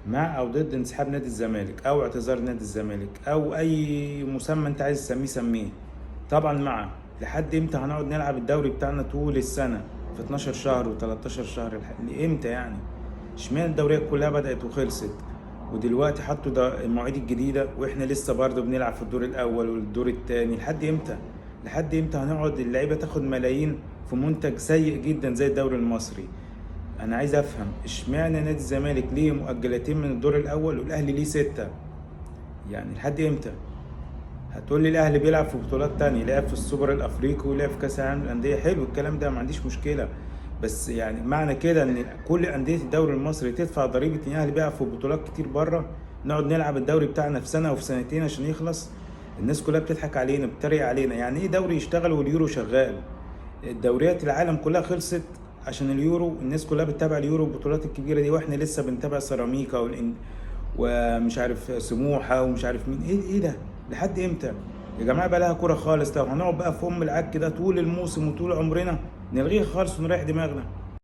مع او ضد انسحاب نادي الزمالك او اعتذار نادي الزمالك او اي مسمى انت عايز تسميه سميه. طبعا مع. لحد امتى هنقعد نلعب الدوري بتاعنا طول السنه في 12 شهر و13 شهر؟ لامتى يعني؟ اشمعنى الدوريات كلها بدات وخلصت ودلوقتي حطوا ده المواعيد الجديده واحنا لسه برضه بنلعب في الدور الاول والدور الثاني؟ لحد امتى؟ لحد امتى هنقعد اللعيبه تاخد ملايين في منتج سيء جدا زي الدوري المصري؟ انا عايز افهم اشمعنى نادي الزمالك ليه مؤجلتين من الدور الاول والاهلي ليه 6؟ يعني لحد امتى؟ هتقول لي الاهلي بيلعب في بطولات تانية، لعب في السوبر الافريقي ولعب في كاس العالم للانديه، حلو الكلام ده ما عنديش مشكله. بس يعني معنى كده ان كل انديه الدوري المصري تدفع ضريبه ان الاهلي بيلعب في بطولات كتير بره، نقعد نلعب الدوري بتاعنا في سنه وفي سنتين عشان يخلص؟ الناس كلها بتضحك علينا بتتريق علينا. يعني ايه دوري يشتغل واليورو شغال؟ الدوريات العالم كلها خلصت عشان اليورو، الناس كلها بتتابع اليورو والبطولات الكبيره دي، واحنا لسه بنتابع سيراميكا ومش عارف سموحه ومش عارف مين. ايه ده؟ لحد امتى يا جماعه؟ بقى لها كوره خالص. لو هنقعد بقى في ام العك ده طول الموسم وطول عمرنا نلغيها خالص ونريح دماغنا.